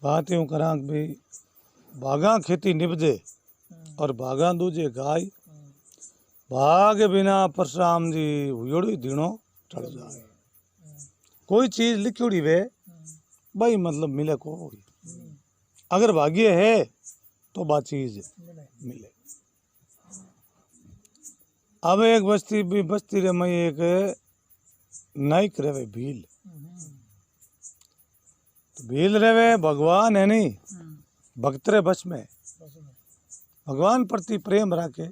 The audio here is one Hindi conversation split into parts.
बात यूं करा भी भागा खेती निपजे और भागा दूजे गाय भाग बिना परशुराम जी हुयोड़ी दीनो चढ़ जाए। कोई चीज लिखी वे भाई मतलब मिले को अगर भाग्य है तो बात चीज मिले। अब एक बस्ती रे में एक नाइक रहे भील तो भील रहे भगवान है नहीं भक्त रे बस में भगवान प्रति प्रेम रखे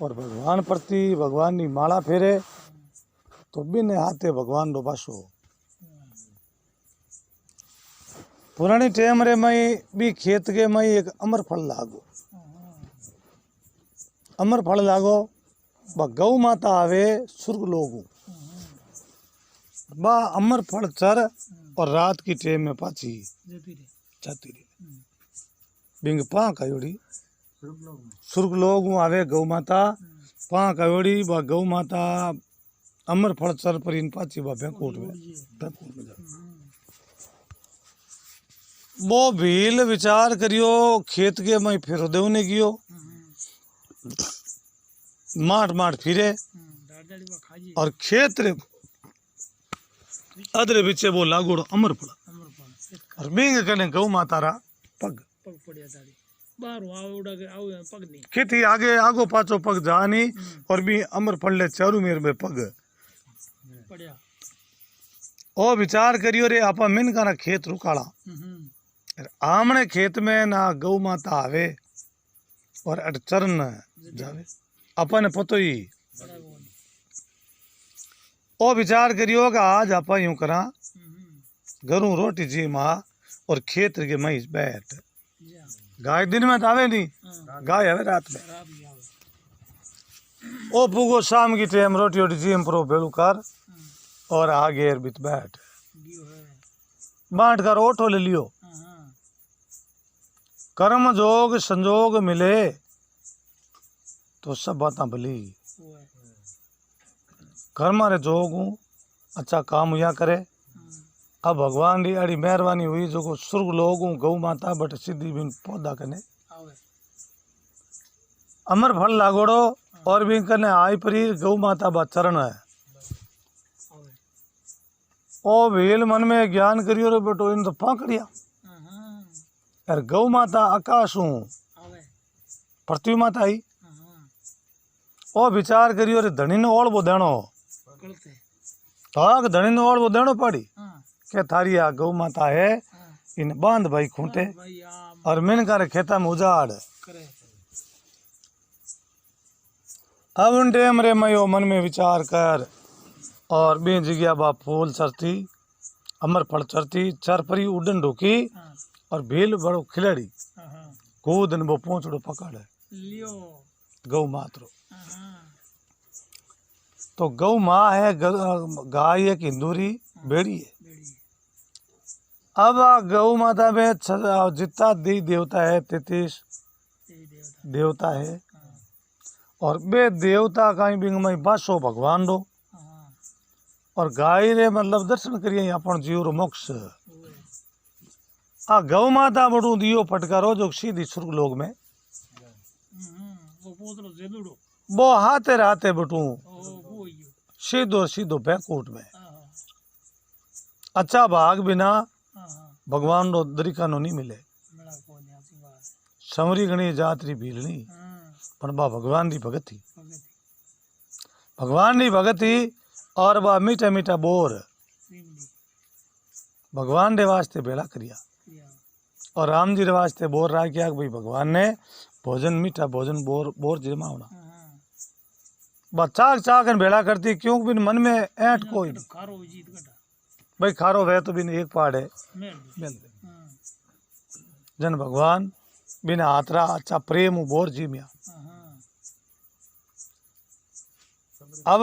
और भगवान प्रति भगवान की माला फेरे तो बिन हाथे भगवान रो बासो। पुरानी टाइम रे मई भी खेत के मई एक अमर फल लागो बा गौ माता आवे सुर्ग लोगू बा अमर फल चर और रात की टाइम में पाची जाती रही बिंग पा कयोड़ी सुर्ग लोग आवे गौ माता पा कयोड़ी बा गौ माता अमर फल चर पर इन पाची बा बैंकोट में वो भील विचार करियो खेत के मैं फिर देवने गियो माट फिरे और खेत रे अदरे बिचे वो लागोड़ अमर पड़ा और बिंग कने गौ माता रा पग खेती आगे आगो पाचो पग जानी और भी अमर फल चारू मेर में पग ओ विचार करियो रे आपा मिन का खेत रुकाला आमने खेत में ना गौ माता आवे और अट चरण जावे अपन पतो ही ओ विचार करियो कि आज आप यूं करा घरों रोटी जी माँ और खेत के मई बैठ गाय दिन में तो आवे नहीं गाय आवे रात में ओ पुगो शाम की टाइम रोटी रोटी जी प्रो बेलू कर और आगे बित बैठ बांट कर ओठो ले लियो कर्म जोग संजोग मिले तो सब बातें भली कर्म रे जोग अच्छा काम हुआ करे। अब भगवान री अड़ी मेहरबानी हुई जो को सुर्ग लोग गौ माता बट सीधी बिन पौधा कने अमर फल लागोड़ो और भी कने आई परी गौ माता बा चरण है ओ भील मन में ज्ञान करियो रे बेटो इन तो पाकड़िया यार गौ माता आकाश हूँ पृथ्वी माता आई ओ विचार करियो रे धनी ने ओल बो देनो ताक धनी ने ओल बो देनो पड़ी के थारी आ गौ माता है इन बांध भाई खूंटे और मिन कर खेता में उजाड़। अब उन टेम रे मयो मन में विचार कर और बे जगह बा फूल चरती अमर फल चरती चर परी उड़न ढोकी और भील बड़ो खिलाड़ी कूदन वो पहुंचड़ो पकड़ गौ मातरो तो गौ माँ है गाय एक हिंदूरी बेड़ी है। अब गौ माता में जितना देवता है 33 देवता है और बे देवता कहीं बिंग में बासो भगवान रो और गाय रे मतलब दर्शन करिए अपन जीव रो मोक्ष। आ गौ माता बड़ू दियो फटकारो जो सीधी सुर्ग लोग में वो हाथे रहते बटू सीधो सीधो बैंकोट में अच्छा भाग बिना भगवान रो दरिका नो नहीं मिले समरी गणी जातरी भीलनी पर बा भगवान री भगती और बा मीठा मीठा बोर भगवान रे वास्ते बेड़ा करिया और राम जी रे वास्ते बोर राखिया भाई भगवान ने भोजन मीठा भोजन बोर जमावना बा चाक चाक भेड़ा करती क्यों बिन मन में ऐट कोई भाई खारो वह तो बिन एक पाड़ है जन भगवान बिन आतरा अच्छा प्रेम बोर जी मिया अब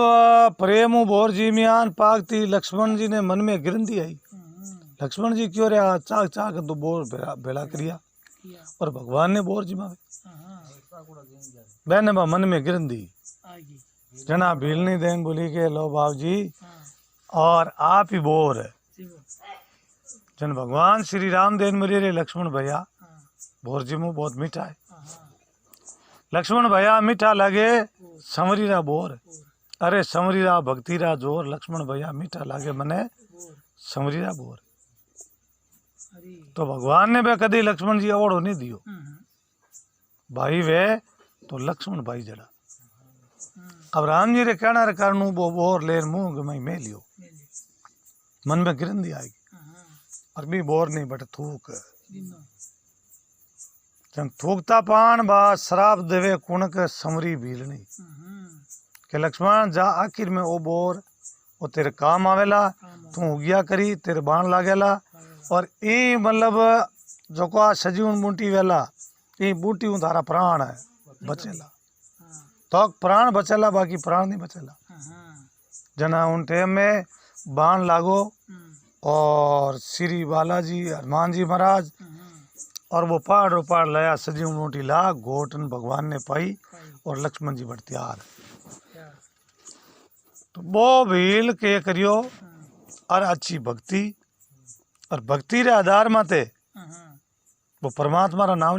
प्रेम बोर जी मियान पागती लक्ष्मण जी ने मन में गिरंदी आई लक्ष्मण जी क्यों रे चाक चाक तो बोर भेड़ा करिया और भगवान ने बोर जी मावे बहने बा मन में गिरंदी जना भीलनी देन बोली के लो बाबू जी और आप ही बोर जन भगवान श्री राम देन मिले रे लक्ष्मण भैया भोर जी मुँह बहुत मीठा है। लक्ष्मण भैया मीठा लगे संवरी रा बोर, अरे संवरी रा भक्ति रा जोर, लक्ष्मण भैया मीठा लागे मने संवरी रा बोर। तो भगवान ने वे कदी लक्ष्मण जी अवॉर्ड नहीं दियो, भाई वे तो लक्ष्मण भाई जड़ा। अब राम जी रे कहना रे कारण वो बोर लेर मुंह में मैं लियो, मन में गिरंदी आएगी और भी बोर नहीं बट थूक जन थूकता पान बा शराब देवे कुणक समरी भीलनी के लक्ष्मण जा आखिर में ओ बोर वो तेरे काम आवेला, तू उगिया करी तेरे बाण लागेला और ई मतलब जो को सजीवन बूटी वेला ई बूटी तारा प्राण है बचेला, तो प्राण बचेला बाकी प्राण नहीं बचेला। जना उन टाइम में बाण लागो और श्री बालाजी हनुमान जी महाराज और वो पहाड़ लाया सजीवन बूटी ला घोटन भगवान ने पाई और लक्ष्मण जी बड़ तैयार। तो वो भील के करियो और अच्छी भक्ति और भक्ति रे आधार माते वो परमात्मा रा नाम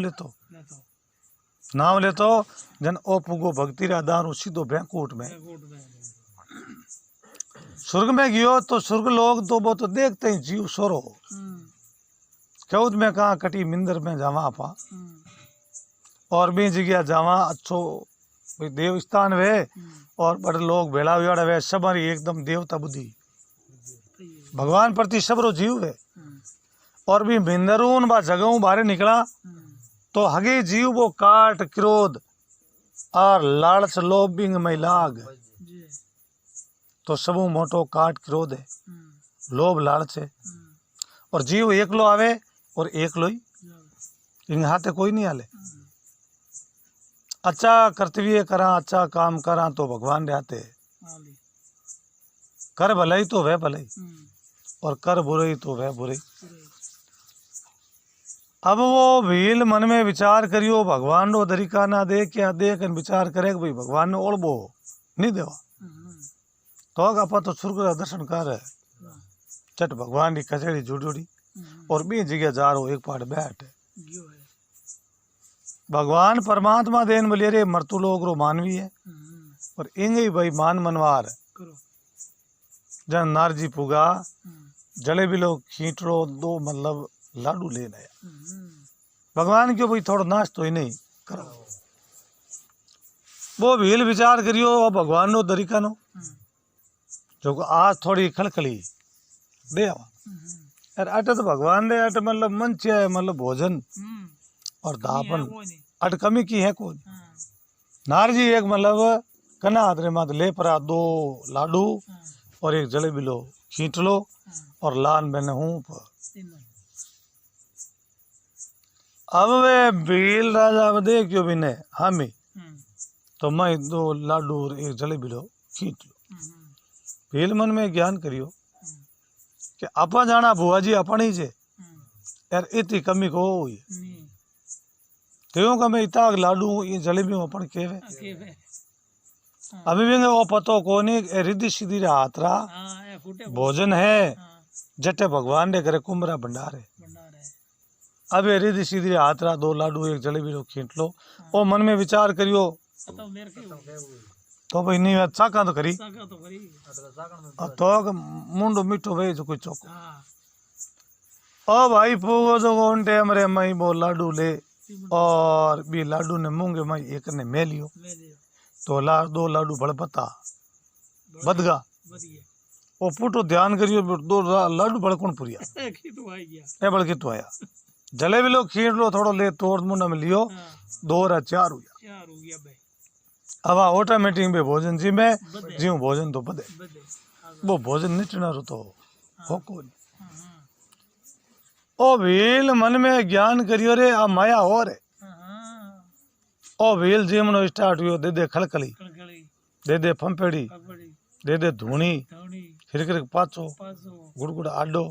लेतो जन ओ पुगो भक्ति रे आधार सीधो बैंकुट में स्वर्ग में गयो। तो स्वर्ग लोग तो वो तो देखते ही जीव सोरो चौथ में कहा कटी मिंदर में जावा आपा और भी जगह जावा अच्छो देव स्थान वे और बड़े लोग भेड़ा वेड़ा वे सब एकदम देवता बुद्धि भगवान प्रति सबरो जीव है। और भी मिंदरून बा जगहों बाहर निकला तो हगे जीव वो काट क्रोध और लालच लोभ बिंग में लाग, तो सबू मोटो काट क्रोध है लोभ लालच है और जीव एकलो आवे और एकलो ही इन हाथे कोई नहीं आले। अच्छा कर्तव्य करा अच्छा काम करा तो भगवान रे हाथे, कर भलाई तो वह भलाई और कर बुराई तो वह बुराई। अब वो भील मन में विचार करियो भगवान रो तरीका ना देख क्या देख विचार करे कि भाई भगवान ने ओढ़बो नहीं देवा तो आप तो स्वर्ग का दर्शन कर है चट भगवान की कचेड़ी जुड़ी और भी जगह जा रो एक पाट बैठ भगवान परमात्मा देन बोलिए रे मृत्यु लोग रो मानवी है और इंगे भाई मान मनवार जन नारजी पुगा जले भी लोग खींचड़ो दो मतलब लाडू ले लाया भगवान क्यों भाई थोड़ा नाश तो ही नहीं करो। वो भील विचार करियो भगवान नो तरीका नो जो आज थोड़ी खड़खड़ी दे आवा यार अट तो भगवान दे अट मतलब मंच है मतलब भोजन और दापन अट कमी की है कौन नारजी एक मतलब कना आदरे मात ले परा दो लाडू और एक जलेबी लो खींच लो और लान बने हूँ। अब वे भील राजा दे क्यों भी ने हामी तो मैं दो लाडू और एक जलेबी लो खींच लो। भील मन में ज्ञान करियो कि आपा जाना बुआ जी अपनी जे यार इतनी कमी को हुई त्यों का मैं इतना लाडू ये जलेबी अपन केवे अभी भी वो पतो को नहीं रिद्धि सीधी हाथ रहा भोजन है जटे भगवान ने करे कुमरा भंडार है। अब ये रिद्धि सीधी हाथ रहा दो लाडू एक जलेबी लो खींच लो और मन में विचार करियो तो भाई नहीं अच्छा का तो करी तो मुंडो मिठो भाई जो कोई चौको ओ भाई पूगो जो उन टाइम रे मई वो लाडू ले और भी लाडू ने मूंगे मई एक ने मैं लियो तो दो लाडू बड़ पता बदगा वो पुटो ध्यान करियो दो लाडू बड़ कौन पुरिया ए बड़ की तो आया जलेबी लो खींच लो थोड़ा ले तोड़ मुंडा में लियो दो रा चार हो गया अब ऑटोमेटिक में भोजन जी में जीव भोजन तो बदे वो भोजन निचना रो तो हो को ओ भील मन में ज्ञान करियो रे आ माया हो रे ओ भील जीवनो स्टार्ट हुयो दे खलखली दे फंपेड़ी दे धूणी खिरखिर पाचो गुड़गुड़ आडो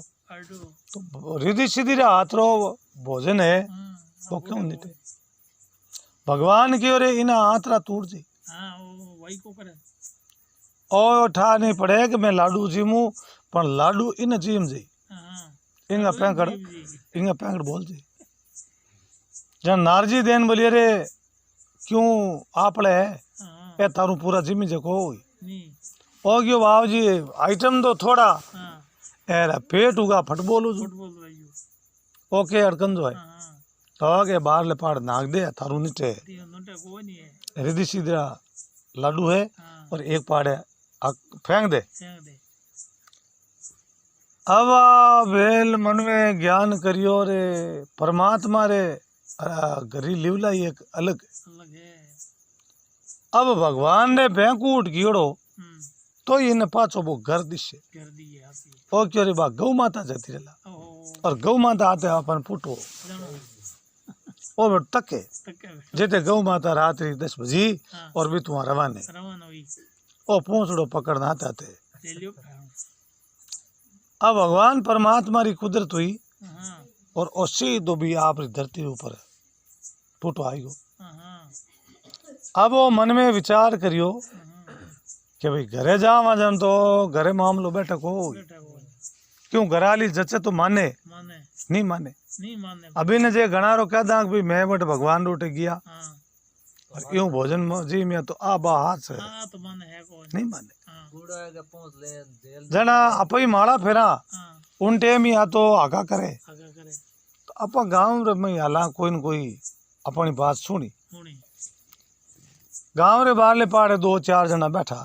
तो रिद्धि सीधी रे हाथ रो भोजन है वो क्यों निटे भगवान की ओर इना हाथ रा टूट जी ओ ठा नहीं पड़े कि मैं लाडू जीमू पर लाडू इन जीम जी इंगा पैंकड़ बोलती जन नारजी देन बोलिए रे क्यों आपड़े ए थारू पूरा जिम्मी जको ओ गयो बाबू जी आइटम तो थोड़ा एरा पेट उगा फुटबॉल ओके अड़कन जो है तो आगे बाहर ले पाड़ नाग दे थारू नीचे रिद्धि सीधा लाडू है और एक पाड़े फेंक दे अब वेल मन में ज्ञान करियो रे परमात्मा रे गरी लिवला एक अलग है। अब भगवान ने बैंकूट गियोड़ो तो इन्हें पाछो वो घर दिशे ओ क्यों रे बा गौ माता जाती रहा और गौ माता आते अपन पुटो ओ तके जेते गौ माता रात्रि 10 बजे और भी तुम रवाने ओ पूछड़ो पकड़ना आते अब भगवान परमात्मा री कुदरत हुई और उसी दो भी आप धरती ऊपर फूटो आई गो। अब वो मन में विचार करियो कि भाई घरे जावा जन तो घरे मामलो बैठक हो क्यों घराली जचे तो माने नहीं माने अभी ने जे घना रो कह दा भाई मैं बट भगवान रोटे गया और यूं भोजन जी में तो आ बा हाथ से नहीं माने जना अपई माड़ा फेरा उन टेम या तो आगा करे तो आप गांव में हाला कोई न कोई अपनी बात सुनी गांव रे बाहर ले पाड़े 2-4 जना बैठा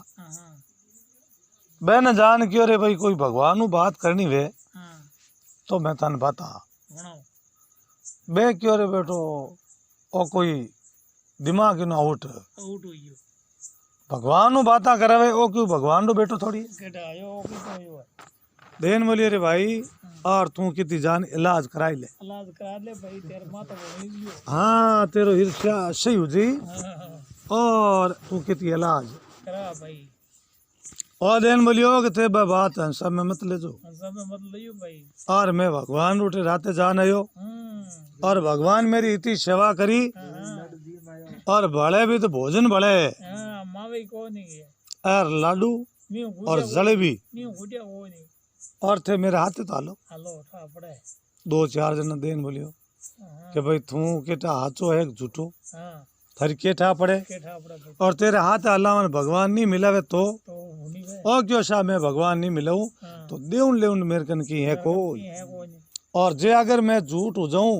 बहन जान क्यों रे भाई कोई भगवान नु बात करनी वे तो मैं तन बता बे क्यों रे बेटो ओ कोई दिमाग न आउट भगवान नु बाता करावे ओ क्यों भगवान नु बेटो थोड़ी देन बोलिए रे भाई और तू कितनी जान इलाज करा ले भाई तेरे माता हाँ तेरो ईर्ष्या सही हो जी और तू कितनी इलाज करा भाई और देन बोलियो कि ते बात है सब में मत ले जो भाई और मैं भगवान रूटे राते जान आयो और भगवान मेरी इतनी सेवा करी और बड़े भी तो भोजन बड़े और लाडू और जलेबी और थे मेरे हाथ तो हालो 2-4 जना देन बोलियो कि भाई तू केटा हाथो है झूठो थारी केठा पड़े और तेरे हाथ अल्लाह भगवान नहीं मिलावे तो और क्यों शाह मैं भगवान नहीं मिलाऊं तो देउन लेउन मेरे कन की है कोई और जे अगर मैं झूठ हो जाऊं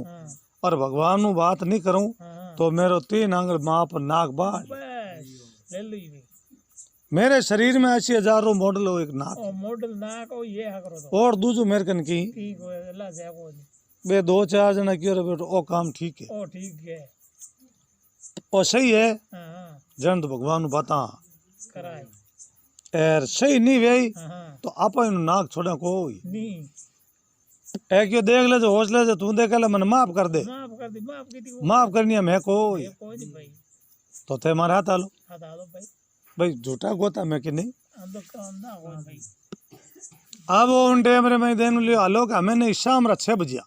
और भगवान नु बात नहीं करूं तो मेरो 3 आंगल माप नाक बाढ़ मेरे शरीर में 80,000 मॉडल हो एक नाक ये और दूजो मेरे कन की बे 2-4 जना क्यों रे बेटो ओ काम ठीक है ओ सही है जन तो भगवान नु बाता एर सही नहीं वही तो आप नाक छोड़ा कोई ए क्यों देख ले जो हौसले से तू देख ले मन माफ कर दे माफ करनी है मैं कोई तो थे मारे हाथ आलो भाई झूठा गोता मैं कि नहीं अब वो उन टेम रे मैं देन लियो आलो का मैंने शाम रा 6 बजे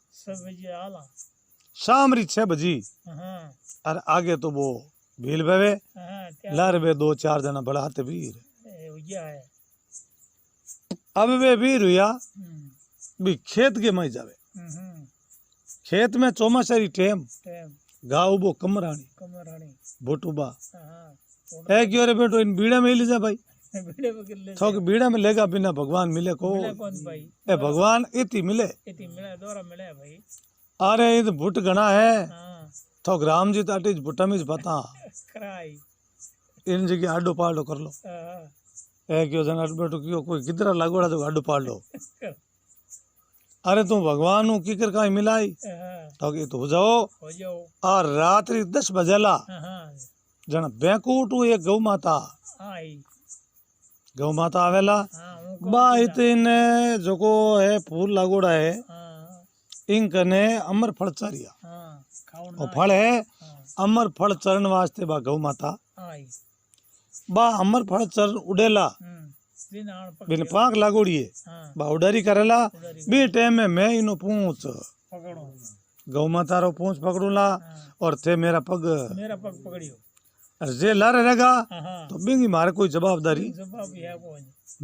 शाम री 6 बजी और आगे तो वो भील बेवे लार बे 2-4 जना बड़ा हाथ वीर अब वे वीर हुआ भी खेत के मई जावे खेत में चौमासारी टेम गाँव वो कमरानी भोटुबा है क्यों रे बेटो इन बीड़ा में ही ले जा भाई थोक बीड़ा में लेगा बिना भगवान मिले को ए भगवान इति मिले अरे ये भुट गणा है थोक राम जी ताटी भुट्टा में बता इन जगह आडो पाडो कर लो ए क्यों जना बेटो क्यों कोई किधर लागोड़ा तो आडो पाड लो अरे तू भगवान नु किकर का मिलाई तो कि तो जाओ और रात्रि 10 बजेला जन बैंकूट एक गौ माता आवेला बा इतने जो को है फूल लागोड़ा है इनकने अमर फल चरिया और फल है अमर फल चरण वास्ते बा गौ माता बा अमर फल चरण उड़ेला बिन पाक लागोड़ी है बा उडारी करेला बी टाइम में मैं इनो पूछ गौ माता रो पूछ पकड़ूला और थे मेरा पग पकड़ियो जे लार रहेगा तो बिंगी मारे कोई जवाबदारी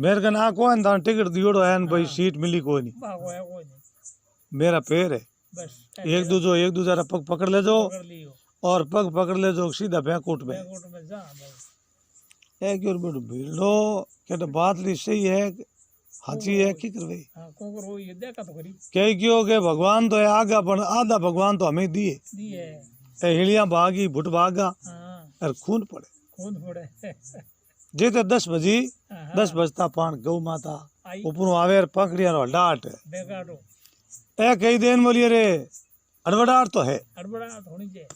मेरे कन आ को टिकट दियोड़ो है भाई सीट मिली कोई नहीं मेरा पैर है, बस एक दूसरा पग पकड़ ले जो पकड़ लियो और पग पकड़ ले जो सीधा बैंकोट में बैकोट में जा भाई एक और बेटो भिड़ो के तो बात ली सही है हाची है की करवे हाँ कोकर हो ये देखा तो करी कह क्यों के भगवान तो है आगा पर आधा भगवान तो हमें दिए दी है ए हिलिया भागी भुट भागा हाँ और खून पड़े खून फोड़े जेते 10 बजी हाँ 10 बजता पान गौ माता आई ऊपर आवे और पकड़िया रो डाट बेगाटो ए कई दिन बोलिए रे अड़बड़ाट तो है हड़बड़ाहट होनी चाहिए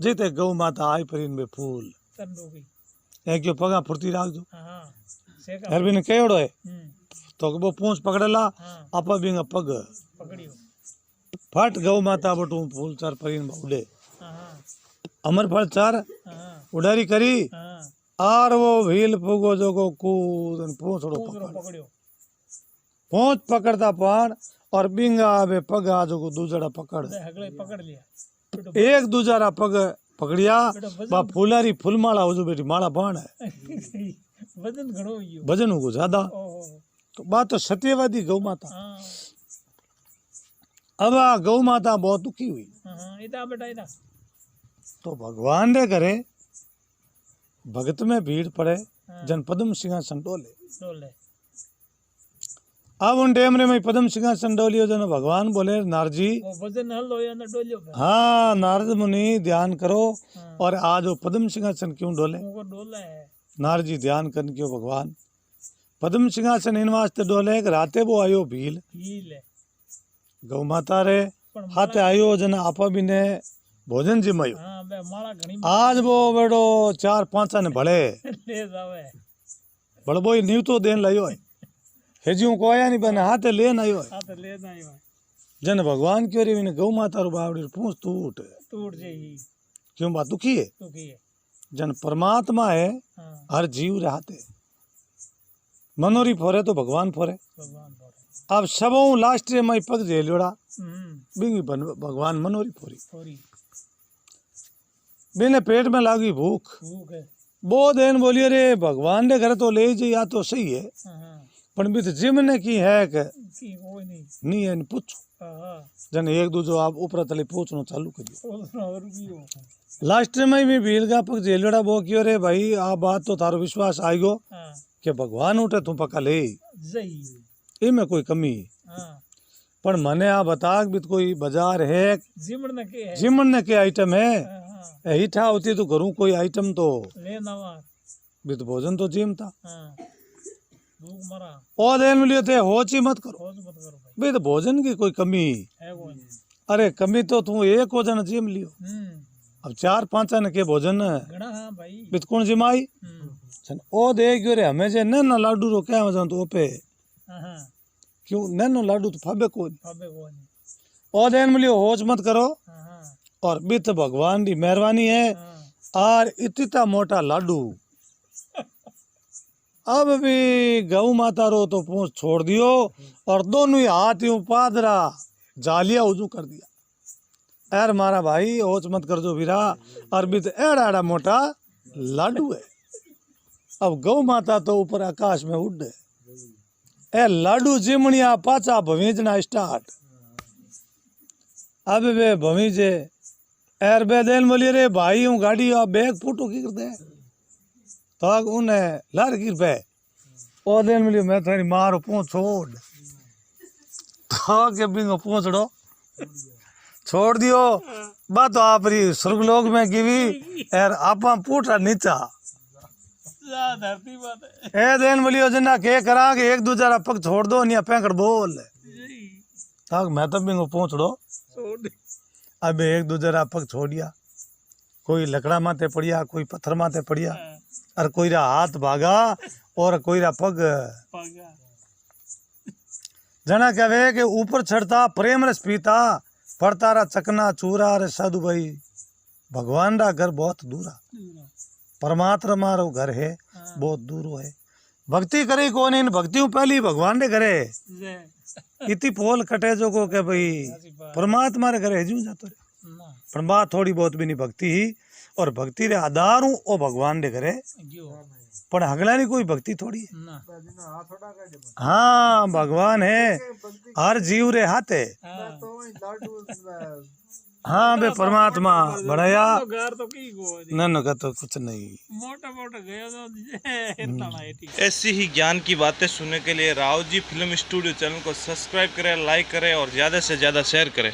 जेते गौ माता आई परिन में फूल तंडो की ए क्यों पगा फुर्ती राख दो हाँ सेका हर बिन केड़ो है हम्म तो वो पूंछ पकड़ला हाँ आपा बिंगा पग पकड़ियो फट गौ माता बटू फूल चार परिन में उड़े हाँ हाँ अमर फल चार हाँ उडारी करी हाँ आर वो भील पुगो जो को कूद पूंछड़ो कोकरो पकड़ पकड़ियो पूंछ पकड़ता पान और बिंगा बे पगा जो को दूसरा पकड़ बे हगले पकड़ लिया बेटो एक दूसरा पग पकड़िया बेटो बा फूलारी फूलमाला हो जो बेटी माला बाण है वजन घणो हुयो वजन को ज्यादा ओहो तो बात तो सत्यवादी गौ माता हाँ अब आ गौ माता बहुत दुखी हुई हाँ इधर बेटा इधर तो भगवान ने करे भगत में भीड़ पड़े हाँ जन पद्म सिंहासन डोले डोले अब उन टेम रे में पद्म सिंहासन डोलियो जन भगवान बोले नारजी वो वजन हल हो या ना डोलियो पे हाँ नारद मुनि ध्यान करो हाँ और आज वो पद्म सिंहासन क्यों डोले कोकर डोला है नारद जी ध्यान करने क्यों भगवान पद्म सिंहासन इन वास्ते डोले कि राते वो आयो भील हील है गौ माता रे पण हाथे आयो जन आपा भी ने भोजन जिमायो हाँ बे माला घणी आज वो बेड़ो 4-5 ने भले ले जावे बड़बो ही नीव तो देन लायो है हेजियों को आया नहीं बने हाथे लेन आयो है हाँ तो ले जाए भाई जन भगवान क्यों रे इन्हें गौ माता रो बावड़ी पूछ टूट टूट जाएगी क्यों बात दुखी है तो की है जन परमात्मा है हाँ हर जीव रहते मनोरी फोरे तो भगवान फोरे भगवान बोले अब सबों लास्ट में पग जेलोड़ा हम्म बिंगी भगवान मनोरी फोरी थोड़ी बिने पेट में लागी भूख भूख है वो दिन बोलिए रे भगवान ने घर तो ले जी या तो सही है हाँ हाँ पर भी तो जिम ने की है कि की कोई नहीं नहीं है पूछो हाँ हाँ जन एक दूसरो आप ऊपर तले पूछना चालू करियो और भी हो लास्ट में भी भीड़ का पग जेलोड़ा वो क्यों रे भाई आ बात तो थारो विश्वास आएगो हाँ कि भगवान उठे तू पक्का ले जई इनमें कोई कमी है हाँ पर मने आ बता भी तो कोई बाजार है जिमड़ न के है जिमन ने के आइटम है हाँ हाँ हीठा होती तो घरों कोई आइटम तो ले नवा भी तो भोजन तो जिम था हाँ भूख मरा और दिन मिलियो थे होच ही मत करो खोज मत करो भाई भी तो भोजन की कोई कमी है कोई नहीं अरे कमी तो तू एक भोजन जिम लियो अब 4-5 ने के भोजन घना हाँ भाई भी तो कौन जिमाई चल ओ देख रे हमें जे न लाडू रो क्या मजा तो ओपे हाँ हाँ क्यों न लाडू तो फाबे कोई अबे कोई नहीं और दिन मिलियो होच मत करो हाँ हाँ और भी तो भगवान की मेहरबानी है हाँ और इतना मोटा लाडू अब भी गौ माता रो तो पूंछ छोड़ दियो और दोनों ही हाथ यूं पादरा जालिया उजू कर दिया यार मारा भाई होच मत कर दो वीरा और भी तो एड़ा एड़ा मोटा लाडू है अब गौ माता तो ऊपर आकाश में उड़ ए लाडू जिमणिया पाचा भवीजना स्टार्ट अब वे भवीजे एर बे देन बोलिए रे भाई हूँ गाड़ी बैग फूटो की करते हैं तो उन्हें लार गिर पे ओ दिन मिली मैं थारी मारो पूछ छोड़ तो के बिंगो पूछड़ो छोड़ दियो बात तो आप री स्वर्गलोक में गिवी यार आपा पूछा नीचा धरती बात है ए दिन बोलियो जना के करा के एक दूसरा पग छोड़ दो नहीं पैंकड़ बोल तो मैं तो बिंगो पूछड़ो छोड़ दे अब एक दूसरा पग छोड़िया कोई लकड़ा माथे पड़िया कोई पत्थर माथे पड़िया और कोई रा हाथ भागा और कोई रा पग पागा जना कहे कि ऊपर चढ़ता प्रेम रस पीता पड़ता रा चकना चूरा रे साधु भाई भगवान रा घर बहुत दूरा परमात्मा रो घर है बहुत दूर है भक्ति करे कौन इन भक्ति पहली भगवान रे घरे इति पोल कटे जो को के भाई परमात्मा रे घरे जू जातो रे ना पण बा थोड़ी बहुत भी नहीं भक्ति ही और भक्ति रे आधार हूँ ओ भगवान रे करे जो पण हगला री कोई भक्ति थोड़ी है। ना हाँ भगवान है हर जीव रे हाथ है। हाँ हाँ बे परमात्मा बनाया तो घर तो की को न का तो कुछ नहीं। मोटा मोटा गया तो हिरताना है ठीक ऐसी ही ज्ञान की बातें सुनने के लिए Rao ji film studio channel को सब्सक्राइब करें, लाइक करें और ज़्यादा से ज़्यादा शेयर करें।